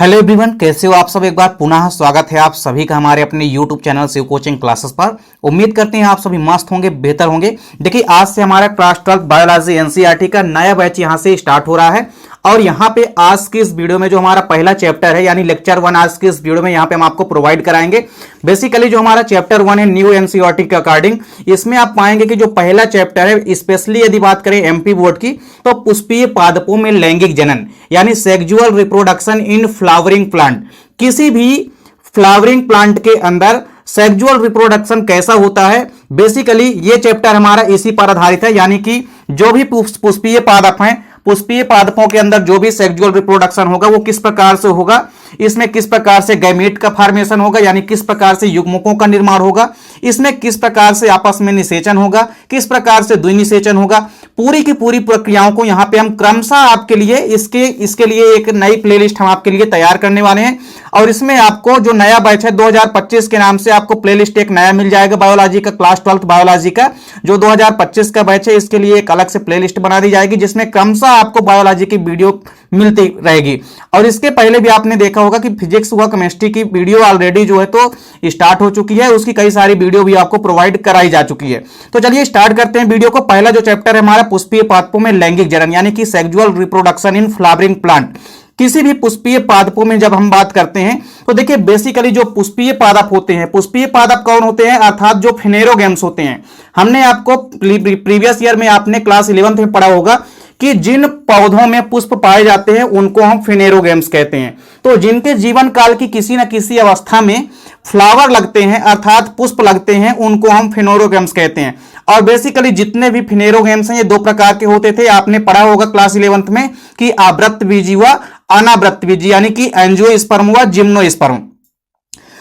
Hello everyone, कैसे हो आप सब। एक बार पुनः स्वागत है आप सभी का हमारे अपने YouTube channel Shiv coaching classes पर। उम्मीद करते हैं आप सभी मस्त होंगे, बेहतर होंगे। देखिए, आज से हमारा क्लास 12 बायोलॉजी एनसीईआरटी का नया बैच यहां से स्टार्ट हो रहा है। और यहां पे आज की इस वीडियो में जो हमारा पहला चैप्टर है यानी लेक्चर 1, आज की इस वीडियो में यहां पे हम आपको प्रोवाइड कराएंगे। बेसिकली जो हमारा चैप्टर 1 है न्यू एनसीईआरटी के अकॉर्डिंग, इसमें आप पाएंगे कि जो पहला चैप्टर है, स्पेशली यदि बात करें एमपी बोर्ड की, तो पुष्पीय पादपों में लैंगिक जनन यानी sexual reproduction in flowering plant. किसी भी फ्लावरिंग प्लांट के अंदर सेक्सुअल रिप्रोडक्शन कैसा होता है, बेसिकली ये चैप्टर हमारा इसी पर आधारित है। यानी कि जो भी पुष्पीय पादप हैं, पुष्पीय पादपों के अंदर जो भी सेक्सुअल रिप्रोडक्शन होगा वो किस प्रकार से होगा, इसमें किस प्रकार से गैमेट का फॉर्मेशन होगा यानी किस प्रकार से युग्मकों का निर्माण होगा, इसमें किस प्रकार से आपस में निषेचन होगा, किस प्रकार से द्विनिषेचन होगा, पूरी की पूरी प्रक्रियाओं को यहां पे हम क्रमशः आपके लिए इसके लिए एक नई प्लेलिस्ट हम आपके लिए तैयार करने वाले हैं। और इसमें आपको जो नया बैच है 2025 के नाम से आपको प्लेलिस्ट एक नया मिल जाएगा बायोलॉजी का, क्लास 12 बायोलॉजी का जो 2025 का बैच है, इसके लिए एक अलग से प्लेलिस्ट बना दी जाएगी जिसमें क्रमशः आपको बायोलॉजी की वीडियो मिलती रहेगी। और इसके पहले भी आपने देखा होगा कि फिजिक्स व केमिस्ट्री की वीडियो ऑलरेडी जो है तो स्टार्ट हो चुकी है, उसकी कई सारी वीडियो भी आपको प्रोवाइड कराई जा चुकी है। तो चलिए स्टार्ट करते हैं वीडियो को। पहला जो चैप्टर है हमारा पुष्पीय पादपों में लैंगिक जनन यानी कि sexual reproduction in flowering plant. किसी भी पुष्पीय पादपों में जब हम बात करते हैं तो देखिए, बेसिकली जो पुष्पीय पादप होते हैं, पुष्पीय पादप कौन होते हैं, अर्थात जो फेनेरोगैम्स होते हैं। हमने आपको प्रीवियस ईयर में आपने क्लास 11th में पढ़ा होगा कि जिन पौधों में पुष्प पाए जाते हैं उनको हम फेनेरोगैम्स कहते हैं। तो जिनके जीवन काल की किसी न किसी अवस्था में फ्लावर लगते हैं अर्थात पुष्प लगते हैं, उनको हम फेनेरोगैम्स कहते हैं। और बेसिकली जितने भी फेनेरोगैम्स हैं ये दो प्रकार के होते थे, आपने पढ़ा होगा क्लास 11th में कि आवृत्तबीजी व अनावृत्तबीजी यानी कि एंजियोस्पर्म व जिम्नोस्पर्म।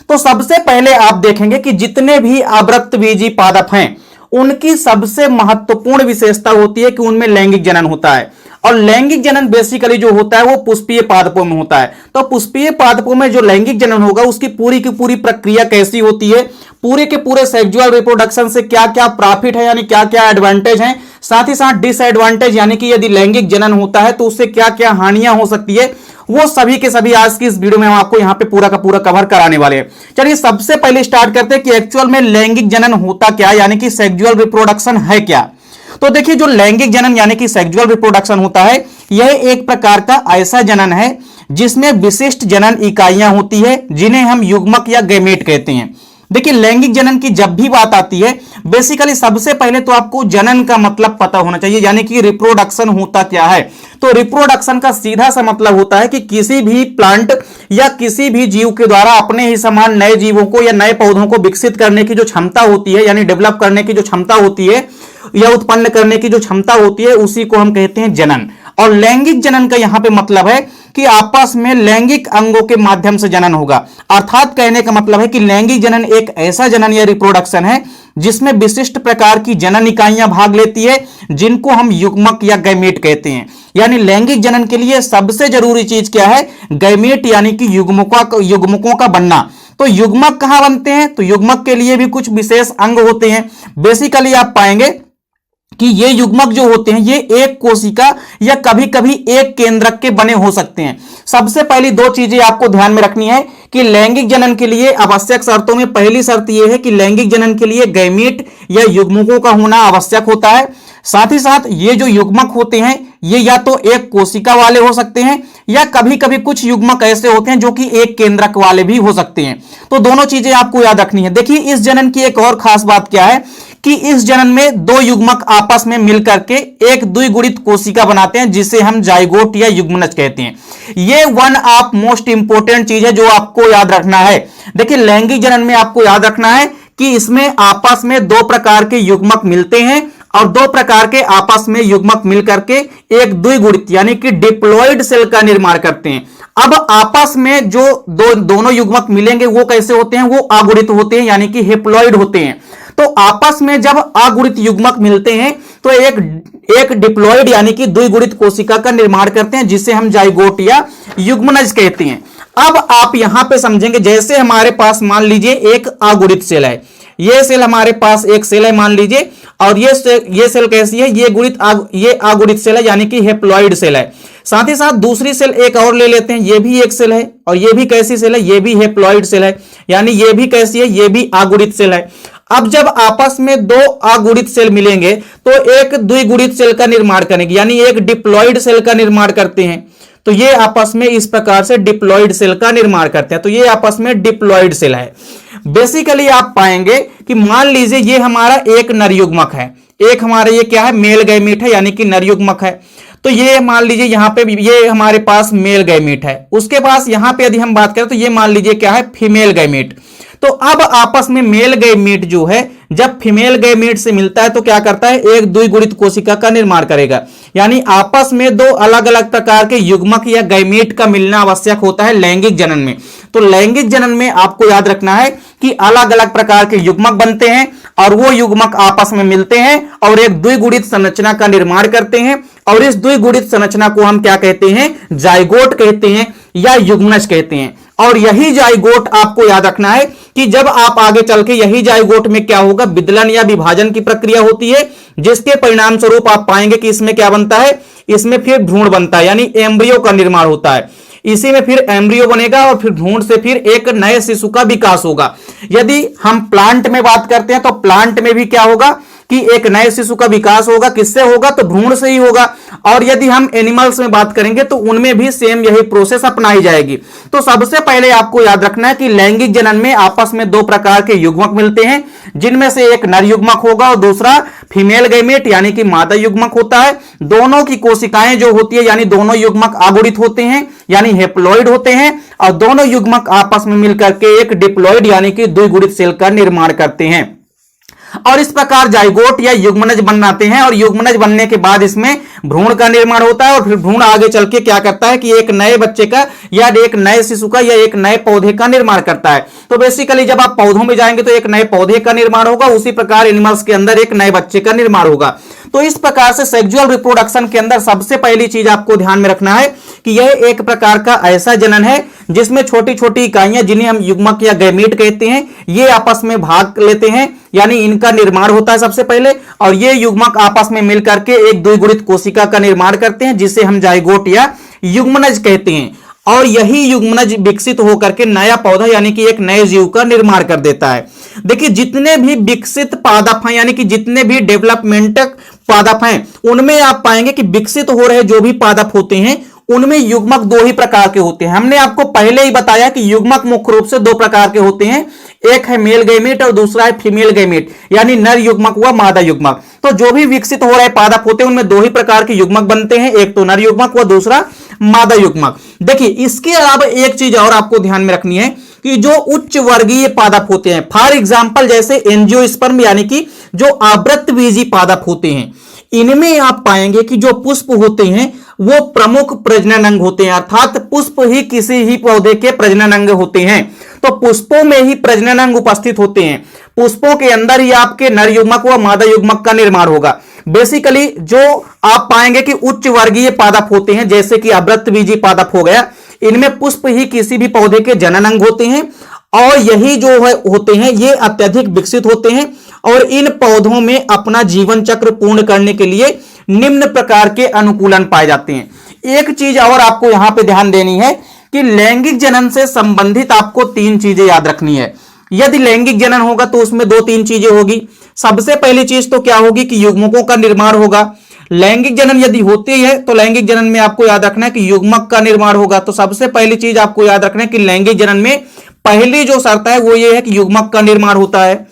तो सबसे पहले आप देखेंगे कि जितने भी आवृत्तबीजी पादप हैं उनकी सबसे महत्वपूर्ण विशेषता होती है कि उनमें लैंगिक जनन होता है। और लैंगिक जनन बेसिकली जो होता है वो पुष्पीय पादपों में होता है। तो पुष्पीय पादपों में जो लैंगिक जनन होगा उसकी पूरी की पूरी प्रक्रिया कैसी होती है, पूरे के पूरे सेक्सुअल रिप्रोडक्शन से क्या क्या प्रॉफिट है यानी क्या क्या एडवांटेज हैं, साथ ही साथ डिसएडवांटेज यानी कि यदि लैंगिक जनन होता है तो उससे क्या क्या हानियां हो सकती है, वो सभी के सभी आज की इस वीडियो में हम आपको यहां पे पूरा का पूरा कवर कराने वाले हैं। चलिए सबसे पहले स्टार्ट करते हैं कि एक्चुअल में लैंगिक जनन होता क्या यानी कि सेक्सुअल रिप्रोडक्शन है क्या। तो देखिए, जो लैंगिक जनन यानी कि सेक्सुअल रिप्रोडक्शन होता है यह एक प्रकार का ऐसा जनन है जिसमें विशिष्ट जनन इकाइयां होती है जिन्हें हम युग्मक या गैमेट कहते हैं। देखिए, लैंगिक जनन की जब भी बात आती है, बेसिकली सबसे पहले तो आपको जनन का मतलब पता होना चाहिए यानी कि रिप्रोडक्शन होता क्या है। तो रिप्रोडक्शन का सीधा सा मतलब होता है कि किसी भी प्लांट या किसी भी जीव के द्वारा अपने ही समान नए जीवों को या नए पौधों को विकसित करने की जो क्षमता होती है यानी डेवलप करने की जो क्षमता होती है या उत्पन्न करने की जो क्षमता होती है, उसी को हम कहते हैं जनन। और लैंगिक जनन का यहां पे मतलब है कि आपस में लैंगिक अंगों के माध्यम से जनन होगा। अर्थात कहने का मतलब है कि लैंगिक जनन एक ऐसा जनन या रिप्रोडक्शन है जिसमें विशिष्ट प्रकार की जनन इकाइयां भाग लेती है जिनको हम युग्मक या गैमेट कहते हैं। यानी लैंगिक जनन के लिए सबसे जरूरी चीज क्या है, गैमेट यानी कि युग्मकों का बनना। तो युग्मक कहां बनते हैं, तो युग्मक के लिए भी कुछ विशेष अंग होते हैं। बेसिकली आप पाएंगे कि ये युग्मक जो होते हैं ये एक कोशिका या कभी कभी एक केंद्रक के बने हो सकते हैं। सबसे पहली दो चीजें आपको ध्यान में रखनी है कि लैंगिक जनन के लिए आवश्यक शर्तों में पहली शर्त यह है कि लैंगिक जनन के लिए गैमेट या युग्मकों का होना आवश्यक होता है। साथ ही साथ ये जो युग्मक होते हैं ये या तो एक कोशिका वाले हो सकते हैं या कभी कभी कुछ युग्मक ऐसे होते हैं जो कि एक केंद्रक वाले भी हो सकते हैं। तो दोनों चीजें आपको याद रखनी है। देखिए, इस जनन की एक और खास बात क्या है कि इस जनन में दो युग्मक आपस में मिलकर के एक द्विगुणित कोशिका बनाते हैं जिसे हम जाइगोट या युग्मनज कहते हैं। ये वन ऑफ मोस्ट इंपोर्टेंट चीज है जो आपको याद रखना है। देखिए, लैंगिक जनन में आपको याद रखना है कि इसमें आपस में दो प्रकार के युग्मक मिलते हैं और दो प्रकार के आपस में युग्मक मिलकर के एक द्विगुणित यानी कि डिप्लॉइड सेल का निर्माण करते हैं। अब आपस में जो दोनों युग्मक मिलेंगे वो कैसे होते हैं, वो अगुणित होते हैं यानी कि हेप्लॉइड होते हैं। तो आपस में जब अगुणित युग्मक मिलते हैं तो एक डिप्लॉइड यानी कि द्विगुणित कोशिका का निर्माण करते हैं जिसे हम जाइगोट या युग्मनज कहते हैं। अब आप यहां पे समझेंगे, जैसे हमारे पास मान लीजिए एक अगुणित सेल है, ये सेल हमारे पास एक सेल है मान लीजिए, और ये सेल कैसी है, ये अगुणित सेल है यानी कि हेप्लॉइड सेल है। साथ ही साथ दूसरी सेल एक और ले लेते हैं, ये भी एक सेल है और ये भी कैसी सेल है, ये भी हैप्लॉइड सेल है, यानी ये भी कैसी है, ये भी अगुणित सेल है। अब जब आपस में दो अगुणित सेल मिलेंगे तो एक द्विगुणित सेल का निर्माण करेंगे, यानी एक डिप्लॉइड सेल का निर्माण करते हैं। तो ये आपस में इस प्रकार से डिप्लॉइड सेल का निर्माण करते हैं, तो ये आपस में डिप्लॉइड सेल है। बेसिकली आप पाएंगे कि मान लीजिए ये हमारा एक नर युग्मक है, एक हमारा ये क्या है, मेल गैमीट है, यानी कि नर युग्मक है। तो ये मान लीजिए यहां पे ये हमारे पास मेल गैमीट है, उसके पास यहां पे यदि हम बात करें तो ये मान लीजिए क्या है, फीमेल गैमीट। तो अब आपस में मेल गैमीट जो है जब फीमेल गैमीट से मिलता है तो क्या करता है, एक द्विगुणित कोशिका का निर्माण करेगा, यानी आपस में दो अलग अलग प्रकार के युग्मक या गैमीट का मिलना आवश्यक होता है लैंगिक जनन में। तो लैंगिक जनन में आपको याद रखना है कि अलग अलग प्रकार के युग्मक बनते हैं और वो युग्मक आपस में मिलते हैं और एक द्विगुणित संरचना का निर्माण करते हैं, और इस द्विगुणित संरचना को हम क्या कहते हैं, जाइगोट कहते हैं या युग्मनज कहते हैं। और यही जाइगोट आपको याद रखना है कि जब आप आगे चल के यही जाइगोट में क्या होगा, विदलन या विभाजन की प्रक्रिया होती है, जिसके परिणाम स्वरूप आप पाएंगे कि इसमें क्या बनता है, इसमें फिर भ्रूण बनता है, यानी एम्ब्रियो का निर्माण होता है। इसी में फिर एम्ब्रियो बनेगा और फिर भ्रूण से फिर एक नए शिशु का विकास होगा। यदि हम प्लांट में बात करते हैं तो प्लांट में भी क्या होगा कि एक नए शिशु का विकास होगा, किससे होगा, तो भ्रूण से ही होगा। और यदि हम एनिमल्स में बात करेंगे तो उनमें भी सेम यही प्रोसेस अपनाई जाएगी। तो सबसे पहले आपको याद रखना है कि लैंगिक जनन में आपस में दो प्रकार के युग्मक मिलते हैं, जिनमें से एक नर युग्मक होगा और दूसरा फीमेल गैमेट यानी कि मादा युग्मक होता है। दोनों की कोशिकाएं जो होती है यानी दोनों युग्मक अगुणित होते हैं यानी हैप्लॉइड होते हैं, और दोनों युग्मक आपस में मिलकर के एक डिप्लॉइड यानी कि द्विगुणित सेल का निर्माण करते हैं। और इस प्रकार जाइगोट या युग्मनज बनाते हैं, और युग्मनज बनने के बाद इसमें भ्रूण का निर्माण होता है, और फिर भ्रूण आगे चल के क्या करता है कि एक नए बच्चे का या एक नए शिशु का या एक नए पौधे का निर्माण करता है। तो बेसिकली जब आप पौधों में जाएंगे तो एक नए पौधे का निर्माण होगा, उसी प्रकार एनिमल्स के अंदर एक नए बच्चे का निर्माण होगा। तो इस प्रकार से सेक्सुअल रिप्रोडक्शन के अंदर सबसे पहली चीज आपको ध्यान में रखना है कि यह एक प्रकार का ऐसा जनन है जिसमें छोटी छोटी इकाइयां, जिन्हें हम युग्मक या गैमीट कहते हैं, ये आपस में भाग लेते हैं, यानी इनका निर्माण होता है सबसे पहले, और ये युग्मक आपस में मिलकर के एक द्विगुणित कोशिका का निर्माण करते हैं, जिसे हम जाइगोट या युग्मनज कहते हैं। और यही युग्मनज विकसित होकर के नया पौधा यानी कि एक नए जीव का निर्माण कर देता है। देखिए, जितने भी विकसित पादप हैं यानी कि जितने भी डेवलपमेंट पादप हैं, उनमें आप पाएंगे कि विकसित हो रहे जो भी पादप होते हैं उनमें युग्मक दो ही प्रकार के होते हैं। हमने आपको पहले ही बताया कि युग्मक मुख्य रूप से दो प्रकार के होते हैं, एक है मेल गैमेट और दूसरा है फीमेल गैमेट, यानी नर युग्मक व मादा युग्मक। तो जो भी विकसित हो रहे पादप होते हैं उनमें दो ही प्रकार के युग्मक बनते हैं, एक तो नर युग्मक व दूसरा मादा युग्मक। देखिए, इसके अलावा एक चीज और आपको ध्यान में रखनी है कि जो उच्च वर्गीय पादप होते हैं, फॉर एग्जाम्पल जैसे एंजियोस्पर्म यानी कि जो आवृतबीजी पादप होते हैं, इनमें आप पाएंगे कि जो पुष्प होते हैं वो प्रमुख प्रजनन अंग होते हैं, अर्थात पुष्प ही किसी ही पौधे के प्रजनन अंग होते हैं। तो पुष्पों में ही प्रजनन अंग उपस्थित होते हैं, पुष्पों के अंदर ही आपके नर युग्मक व मादा युग्मक का निर्माण होगा। बेसिकली जो आप पाएंगे कि उच्च वर्गीय पादप होते हैं जैसे कि आवृतबीजी पादप हो गया, इनमें पुष्प ही किसी भी पौधे के जनन अंग होते हैं, और यही जो है होते हैं ये अत्यधिक विकसित होते हैं, और इन पौधों में अपना जीवन चक्र पूर्ण करने के लिए निम्न प्रकार के अनुकूलन पाए जाते हैं। एक चीज और आपको यहां पे ध्यान देनी है कि लैंगिक जनन से संबंधित आपको तीन चीजें याद रखनी है। यदि लैंगिक जनन होगा तो उसमें दो तीन चीजें होगी। सबसे पहली चीज तो क्या होगी कि युग्मकों का निर्माण होगा। लैंगिक जनन यदि होती है तो लैंगिक जनन में आपको याद रखना है कि युग्मक का निर्माण होगा। तो सबसे पहली चीज आपको याद रखना है कि लैंगिक जनन में पहली जो शर्त है वो ये है कि युग्मक का निर्माण होता है।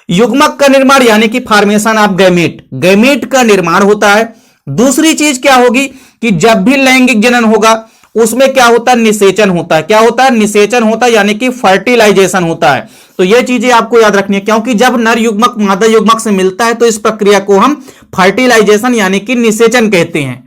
युग्मक का निर्माण यानी कि फॉर्मेशन ऑफ गैमेट, गैमेट का निर्माण होता है। दूसरी चीज क्या होगी कि जब भी लैंगिक जनन होगा उसमें क्या होता है, निषेचन होता है। क्या होता है, निषेचन होता है, यानी कि फर्टिलाइजेशन होता है। तो ये चीजें आपको याद रखनी है, क्योंकि जब नर युग्मक मादा युग्मक से मिलता है तो इस प्रक्रिया को हम फर्टिलाइजेशन यानी कि निषेचन कहते हैं।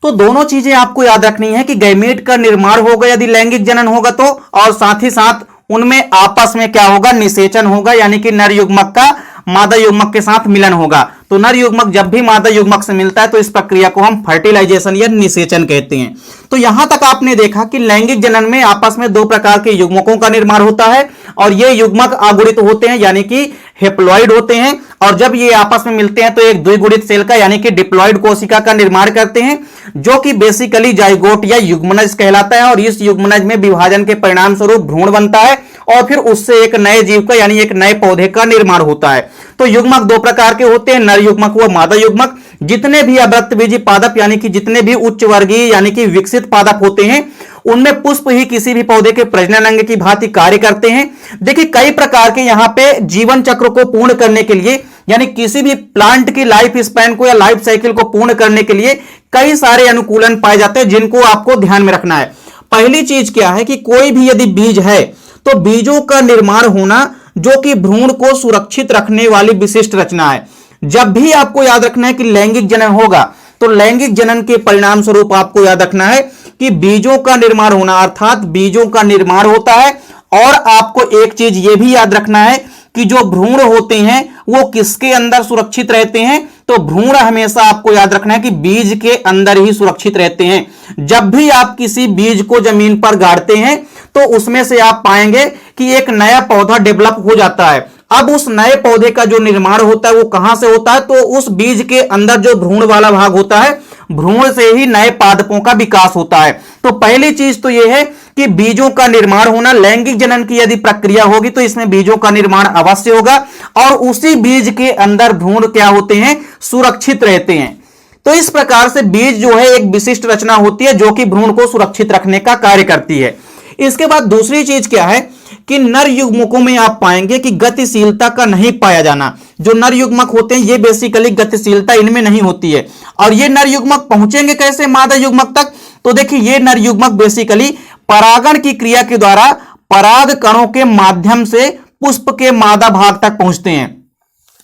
तो दोनों चीजें आपको याद रखनी है कि गैमेट का निर्माण होगा यदि लैंगिक जनन होगा तो, और साथ ही साथ उनमें आपस में क्या होगा, निषेचन होगा, यानी कि नर युग्मक का मादा युग्मक के साथ मिलन होगा। तो नर युग्मक जब भी मादा युग्मक से मिलता है तो इस प्रक्रिया को हम फर्टिलाइजेशन या निषेचन कहते हैं। तो यहां तक आपने देखा कि लैंगिक जनन में आपस में दो प्रकार के युग्मकों का निर्माण होता है और ये युग्मक अगुणित होते हैं यानी कि हेप्लॉइड होते हैं, और जब ये आपस में मिलते हैं तो एक द्विगुणित सेल का यानी कि डिप्लॉइड कोशिका का निर्माण करते हैं, जो कि बेसिकली जाइगोट या युग्मनज कहलाता है। और इस युग्मनज में विभाजन के परिणाम स्वरूप भ्रूण बनता है और फिर उससे एक नए जीव का यानी एक नए पौधे का निर्माण होता है। तो युग्मक दो प्रकार के होते हैं, नर युग्मक व मादा युग्मक। जितने भी अवृक्तबीजी पादप यानी कि जितने भी उच्च वर्गीय यानी कि विकसित पादप होते हैं, उनमें पुष्प ही किसी भी पौधे के प्रजनन अंग की भांति कार्य करते हैं। देखिए कई प्रकार के यहां पे जीवन चक्र को पूर्ण करने के लिए यानी किसी भी प्लांट की लाइफ स्पैन को या लाइफ साइकिल को पूर्ण करने के लिए कई सारे अनुकूलन पाए जाते हैं, जिनको आपको ध्यान में रखना है। पहली चीज क्या है कि कोई भी यदि बीज है तो बीजों का निर्माण होना जो कि भ्रूण को सुरक्षित रखने वाली विशिष्ट रचना है। जब भी आपको याद रखना है कि लैंगिक जनन होगा तो लैंगिक जनन के परिणाम स्वरूप आपको याद रखना है कि बीजों का निर्माण होना, अर्थात बीजों का निर्माण होता है। और आपको एक चीज यह भी याद रखना है कि जो भ्रूण होते हैं वो किसके अंदर सुरक्षित रहते हैं, तो भ्रूण हमेशा आपको याद रखना है कि बीज के अंदर ही सुरक्षित रहते हैं। जब भी आप किसी बीज को जमीन पर गाड़ते हैं तो उसमें से आप पाएंगे कि एक नया पौधा डेवलप हो जाता है। अब उस नए पौधे का जो निर्माण होता है वो कहां से होता है, तो उस बीज के अंदर जो भ्रूण वाला भाग होता है, भ्रूण से ही नए पादपों का विकास होता है। तो पहली चीज तो यह है कि बीजों का निर्माण होना। लैंगिक जनन की यदि प्रक्रिया होगी तो इसमें बीजों का निर्माण अवश्य होगा और उसी बीज के अंदर भ्रूण क्या होते हैं, सुरक्षित रहते हैं। तो इस प्रकार से बीज जो है एक विशिष्ट रचना होती है जो कि भ्रूण को सुरक्षित रखने का कार्य करती है। इसके बाद दूसरी चीज क्या है कि नर युग्मकों में आप पाएंगे कि गतिशीलता का नहीं पाया जाना। जो नर युग्मक होते हैं ये बेसिकली गतिशीलता इनमें नहीं होती है। और ये नर युग्मक पहुंचेंगे कैसे मादा युग्मक तक, तो देखिए ये नर युग्मक बेसिकली परागण की क्रिया के द्वारा पराग कणों के माध्यम से पुष्प के मादा भाग तक पहुंचते हैं।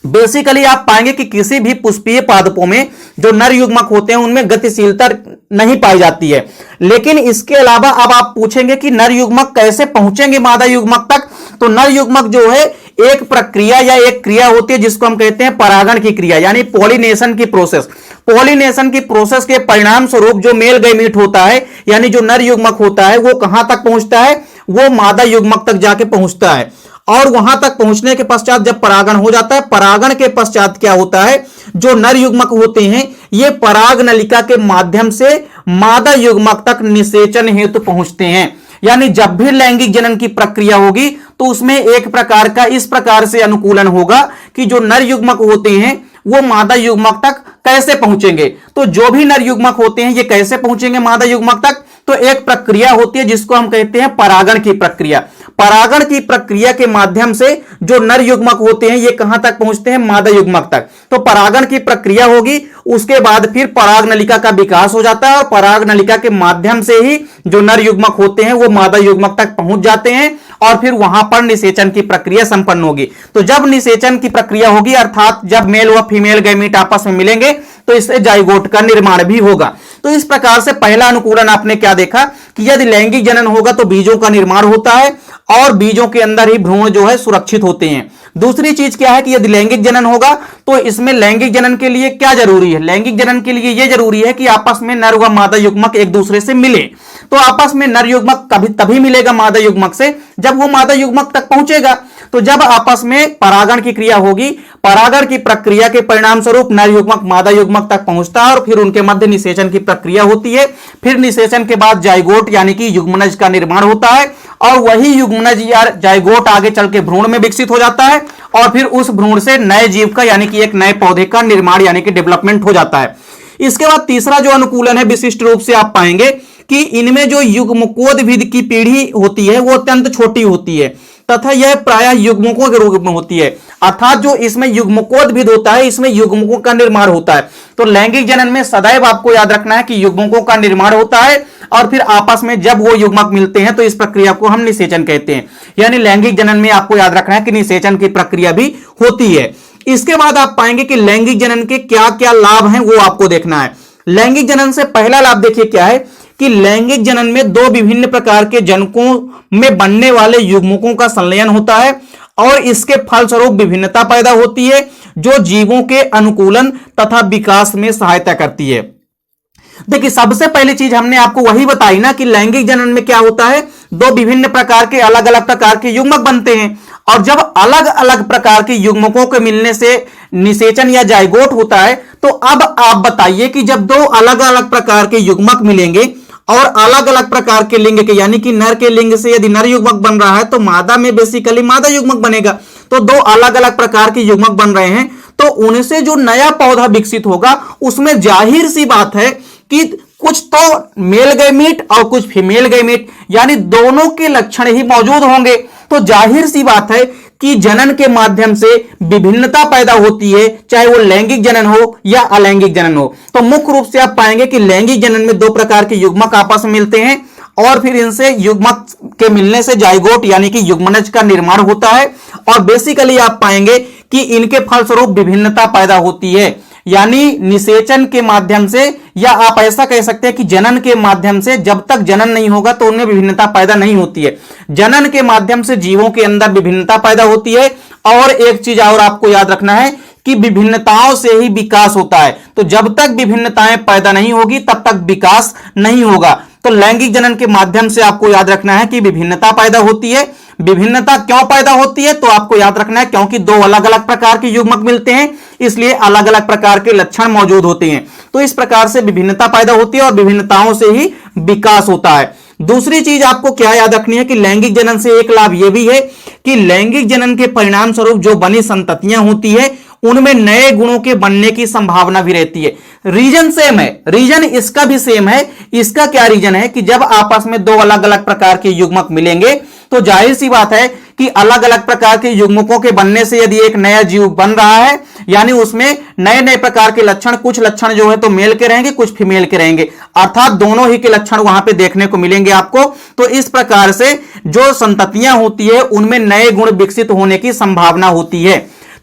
बेसिकली आप पाएंगे कि किसी भी पुष्पीय पादपों में जो नर युग्मक होते हैं उनमें गतिशीलता नहीं पाई जाती है। लेकिन इसके अलावा अब आप पूछेंगे कि नर युग्मक कैसे पहुंचेंगे मादा युग्मक तक, तो नर युग्मक जो है एक प्रक्रिया या एक क्रिया होती है जिसको हम कहते हैं परागण की क्रिया यानी पॉलिनेशन की प्रोसेस। पॉलिनेशन की प्रोसेस के परिणाम स्वरूप जो मेल गैमीट होता है यानी जो नर युग्मक होता है वो कहां तक पहुंचता है, वो मादा युग्मक तक जाके पहुंचता है। और वहां तक पहुंचने के पश्चात जब परागण हो जाता है, परागण के पश्चात क्या होता है, जो नर युग्मक होते हैं ये पराग नलिका के माध्यम से मादा युग्मक तक निषेचन हेतु पहुंचते हैं। यानी जब भी लैंगिक जनन की प्रक्रिया होगी तो उसमें एक प्रकार का इस प्रकार से अनुकूलन होगा कि जो नर युग्मक होते हैं वो मादा युग्मक तक कैसे पहुंचेंगे। तो जो भी नर युग्मक होते हैं ये कैसे पहुंचेंगे मादा युग्मक तक, तो एक प्रक्रिया होती है जिसको हम कहते हैं परागण की प्रक्रिया। परागण की प्रक्रिया के माध्यम से जो नर युग्मक होते हैं ये कहां तक पहुंचते हैं, मादा युग्मक तक। तो परागण की प्रक्रिया होगी, उसके बाद फिर पराग नलिका का विकास हो जाता है और पराग नलिका के माध्यम से ही जो नर युग्मक होते हैं वो मादा युग्मक तक पहुंच जाते हैं और फिर वहां पर निषेचन की प्रक्रिया संपन्न होगी। तो जब निषेचन की प्रक्रिया होगी अर्थात जब मेल व फीमेल गैमीट आपस में मिलेंगे तो इससे जाइगोट का निर्माण भी होगा। तो इस प्रकार से पहला अनुकूलन आपने क्या देखा कि यदि लैंगिक जनन होगा तो बीजों का निर्माण होता है और बीजों के अंदर ही भ्रूण जो है सुरक्षित होते हैं। दूसरी चीज क्या है कि यदि लैंगिक जनन होगा तो इसमें लैंगिक जनन के लिए क्या जरूरी है, लैंगिक जनन के लिए यह जरूरी है कि आपस में नर व मादा युग्मक एक दूसरे से मिले। तो आपस में नर युग्मक कभी तभी मिलेगा मादा युग्मक से जब वो मादा युग्मक तक पहुंचेगा। तो जब आपस में परागण की क्रिया होगी, परागण की प्रक्रिया के परिणाम स्वरूप नर युग्मक मादा युग्मक तक पहुंचता है और फिर उनके मध्य निषेचन की प्रक्रिया होती है। फिर निषेचन के बाद जाइगोट यानी कि युग्मनज का निर्माण होता है और वही युग्मनज या जाइगोट आगे चल के भ्रूण में विकसित हो जाता है और फिर उस भ्रूण से नए जीव का यानी कि एक नए पौधे का निर्माण यानी कि डेवलपमेंट हो जाता है। इसके बाद तीसरा जो अनुकूलन है विशिष्ट रूप से आप पाएंगे कि इनमें जो युग्मकोद्भिद की पीढ़ी होती है वो अत्यंत छोटी होती है तथा यह प्रायः युग्मकों के रूप में होती है। अर्थात जो इसमें युग्मकोद्भिद होता है इसमें युग्मकों का निर्माण होता है। तो लैंगिक जनन में सदैव आपको याद रखना है कि युग्मकों का निर्माण होता है और फिर आपस में जब वो युग्मक मिलते हैं तो इस प्रक्रिया को हम निषेचन कहते हैं। यानी लैंगिक जनन में आपको याद रखना है कि निषेचन की प्रक्रिया भी होती है। इसके बाद आप पाएंगे कि लैंगिक जनन के क्या क्या लाभ हैं वो आपको देखना है। लैंगिक जनन से पहला लाभ देखिए क्या है कि लैंगिक जनन में दो विभिन्न प्रकार के जनकों में बनने वाले युग्मकों का संलयन होता है और इसके फलस्वरूप विभिन्नता पैदा होती है जो जीवों के अनुकूलन तथा विकास में सहायता करती है। देखिए सबसे पहली चीज हमने आपको वही बताई ना कि लैंगिक जनन में क्या होता है, दो विभिन्न प्रकार के अलग अलग प्रकार के युग्मक बनते हैं। और जब अलग अलग प्रकार के युग्मकों के मिलने से निषेचन या जाइगोट होता है, तो अब आप बताइए कि जब दो अलग अलग प्रकार के युग्मक मिलेंगे और अलग अलग प्रकार के लिंग के, यानी कि नर के लिंग से यदि नर युग्मक बन रहा है तो मादा में बेसिकली मादा युग्मक बनेगा। तो दो अलग अलग प्रकार के युग्मक बन रहे हैं, तो उनसे जो नया पौधा विकसित होगा उसमें जाहिर सी बात है कि कुछ तो मेल गैमीट और कुछ फीमेल गैमीट, यानी दोनों के लक्षण ही मौजूद होंगे। तो जाहिर सी बात है कि जनन के माध्यम से विभिन्नता पैदा होती है, चाहे वो लैंगिक जनन हो या अलैंगिक जनन हो। तो मुख्य रूप से आप पाएंगे कि लैंगिक जनन में दो प्रकार के युग्मक आपस में मिलते हैं और फिर इनसे युग्मक के मिलने से जाइगोट यानी कि युग्मनज का निर्माण होता है। और बेसिकली आप पाएंगे कि इनके फलस्वरूप विभिन्नता पैदा होती है, यानी निषेचन के माध्यम से, या आप ऐसा कह सकते हैं कि जनन के माध्यम से। जब तक जनन नहीं होगा तो उनमें विभिन्नता पैदा नहीं होती है। जनन के माध्यम से जीवों के अंदर विभिन्नता पैदा होती है। और एक चीज और आपको याद रखना है कि विभिन्नताओं से ही विकास होता है। तो जब तक विभिन्नताएं पैदा नहीं होगी तब तक विकास नहीं होगा। तो लैंगिक जनन के माध्यम से आपको याद रखना है कि विभिन्नता पैदा होती है। विभिन्नता क्यों पैदा होती है, तो आपको याद रखना है क्योंकि दो अलग अलग प्रकार के युग्मक मिलते हैं, इसलिए अलग अलग प्रकार के लक्षण मौजूद होते हैं। तो इस प्रकार से विभिन्नता पैदा होती है और विभिन्नताओं से ही विकास होता है। दूसरी चीज आपको क्या याद रखनी है कि लैंगिक जनन से एक लाभ यह भी है कि लैंगिक जनन के परिणाम स्वरूप जो बनी संततियां होती है उनमें नए गुणों के बनने की संभावना भी रहती है। रीजन सेम है, रीजन इसका भी सेम है। इसका क्या रीजन है कि जब आपस में दो अलग अलग प्रकार के युग्मक मिलेंगे तो जाहिर सी बात है कि अलग अलग प्रकार के युग्मकों के बनने से यदि एक नया जीव बन रहा है, यानी उसमें नए नए प्रकार के लक्षण, कुछ लक्षण जो है तो मेल के रहेंगे, कुछ फीमेल के रहेंगे, अर्थात दोनों ही के लक्षण वहां पे देखने को मिलेंगे आपको। तो इस प्रकार से जो संततियां होती है उनमें नए गुण विकसित होने की संभावना होती है।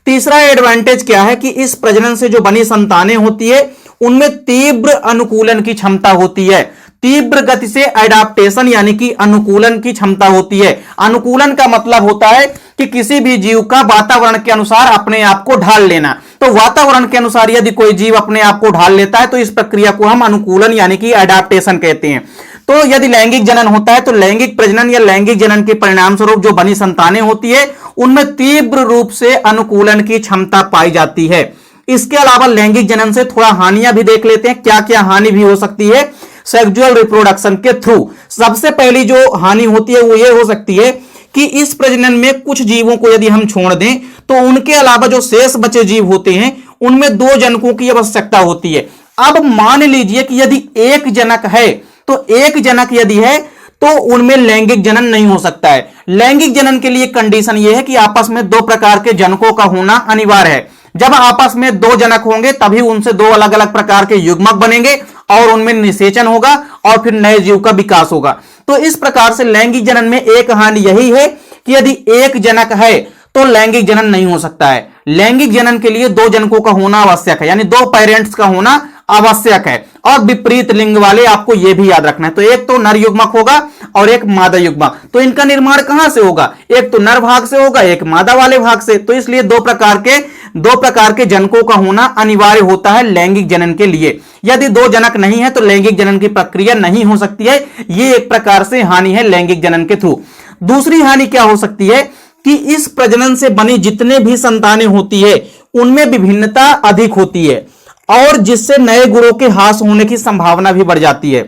तीसरा एडवांटेज क्या है कि इस प्रजनन से जो बनी संतानें होती है उनमें तीव्र अनुकूलन की क्षमता होती है। तीव्र गति से एडाप्टेशन यानी कि अनुकूलन की क्षमता होती है। अनुकूलन का मतलब होता है कि किसी भी जीव का वातावरण के अनुसार अपने आप को ढाल लेना। तो वातावरण के अनुसार यदि कोई जीव अपने आप को ढाल लेता है तो इस प्रक्रिया को हम अनुकूलन यानी कि एडाप्टेशन कहते हैं। तो यदि लैंगिक जनन होता है तो लैंगिक प्रजनन या लैंगिक जनन के परिणाम स्वरूप जो बनी संतानें होती है उनमें तीव्र रूप से अनुकूलन की क्षमता पाई जाती है। इसके अलावा लैंगिक जनन से थोड़ा हानियां भी देख लेते हैं, क्या क्या हानि भी हो सकती है सेक्सुअल रिप्रोडक्शन के थ्रू। सबसे पहली जो हानि होती है वो ये हो सकती है कि इस प्रजनन में कुछ जीवों को यदि हम छोड़ दें तो उनके अलावा जो शेष बचे जीव होते हैं उनमें दो जनकों की आवश्यकता होती है। अब मान लीजिए कि यदि एक जनक है तो एक जनक यदि है तो उनमें लैंगिक जनन नहीं हो सकता है। लैंगिक जनन के लिए कंडीशन यह है कि आपस में दो प्रकार के जनकों का होना अनिवार्य है। जब आपस में दो जनक होंगे तभी उनसे दो अलग अलग प्रकार के युग्मक बनेंगे और उनमें निषेचन होगा और फिर नए जीव का विकास होगा। तो इस प्रकार से लैंगिक जनन में एक हानि यही है कि यदि एक जनक है तो लैंगिक जनन नहीं हो सकता है। लैंगिक जनन के लिए दो जनकों का होना आवश्यक है, यानी दो पेरेंट्स का होना आवश्यक है। और विपरीत लिंग वाले आपको यह भी याद रखना है। तो एक तो नर युग्मक होगा और एक मादा युग्मक। तो इनका निर्माण कहां से होगा, एक तो नर भाग से होगा, एक मादा वाले भाग से। तो इसलिए दो प्रकार के जनकों का होना अनिवार्य होता है लैंगिक जनन के लिए। यदि दो जनक नहीं है तो लैंगिक जनन की प्रक्रिया नहीं हो सकती है। यह एक प्रकार से हानि है लैंगिक जनन के थ्रू। दूसरी हानि क्या हो सकती है कि इस प्रजनन से बनी जितने भी संतानें होती है उनमें विभिन्नता अधिक होती है और जिससे नए गुणों के ह्रास होने की संभावना भी बढ़ जाती है।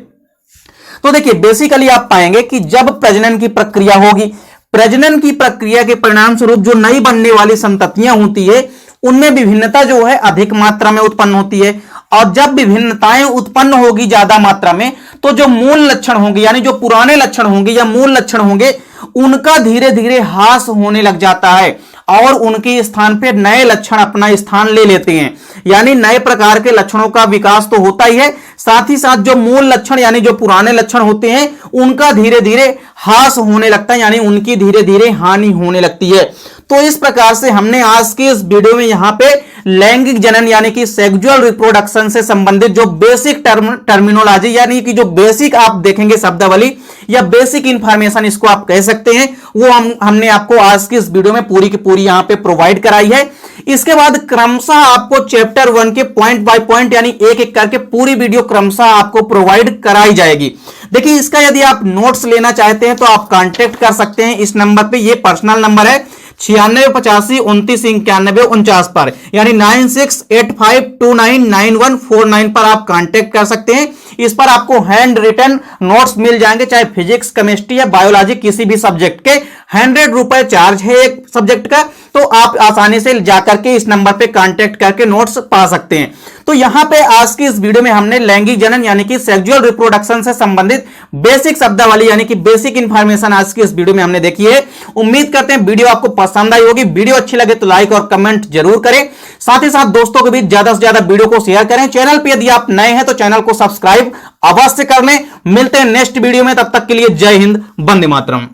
तो देखिए बेसिकली आप पाएंगे कि जब प्रजनन की प्रक्रिया होगी, प्रजनन की प्रक्रिया के परिणाम स्वरूप जो नई बनने वाली संततियां होती है उनमें विभिन्नता जो है अधिक मात्रा में उत्पन्न होती है। और जब विभिन्नताएं उत्पन्न होगी ज्यादा मात्रा में तो जो मूल लक्षण होंगे, यानी जो पुराने लक्षण होंगे या मूल लक्षण होंगे, उनका धीरे धीरे ह्रास होने लग जाता है और उनके स्थान पर नए लक्षण अपना स्थान ले लेते हैं। यानी नए प्रकार के लक्षणों का विकास तो होता ही है, साथ ही साथ जो मूल लक्षण यानी जो पुराने लक्षण होते हैं उनका धीरे धीरे ह्रास होने लगता है, यानी उनकी धीरे धीरे हानि होने लगती है। तो इस प्रकार से हमने आज के इस वीडियो में यहां पे लैंगिक जनन यानी कि सेक्सुअल रिप्रोडक्शन से संबंधित जो बेसिक टर्मिनोलॉजी यानी कि जो बेसिक आप देखेंगे शब्दावली या बेसिक इंफॉर्मेशन इसको आप कह सकते हैं, वो हमने आपको आज की इस वीडियो में पूरी की पूरी यहां पे प्रोवाइड कराई है। इसके बाद क्रमशः आपको चैप्टर 1 के पॉइंट बाय पॉइंट यानी एक एक करके पूरी वीडियो क्रमशः आपको प्रोवाइड कराई जाएगी। देखिए इसका यदि आप नोट्स लेना चाहते हैं तो आप कांटेक्ट कर सकते हैं इस नंबर पे, ये पर्सनल नंबर है 9685299149 पर, यानी 9685299149 पर आप कांटेक्ट कर सकते हैं। इस पर आपको हैंड रिटन नोट्स मिल जाएंगे, चाहे फिजिक्स, केमिस्ट्री या बायोलॉजी किसी भी सब्जेक्ट के। 100 रुपए चार्ज है एक सब्जेक्ट का, तो आप आसानी से जाकर के इस नंबर पे कांटेक्ट करके नोट्स पा सकते हैं। तो यहां पे आज की इस वीडियो में हमने लैंगिक जनन यानी कि सेक्सुअल रिप्रोडक्शन से संबंधित बेसिक शब्दावली यानी कि बेसिक इंफॉर्मेशन आज की इस वीडियो में हमने देखी है। उम्मीद करते हैं वीडियो आपको पसंद आई होगी। वीडियो अच्छी लगे तो लाइक और कमेंट जरूर करें, साथ ही साथ दोस्तों के बीच ज्यादा से ज्यादा वीडियो को शेयर करें। चैनल पे यदि आप नए हैं तो चैनल को सब्सक्राइब अवश्य कर लें। मिलते हैं नेक्स्ट वीडियो में, तब तक के लिए जय हिंद, वंदे मातरम।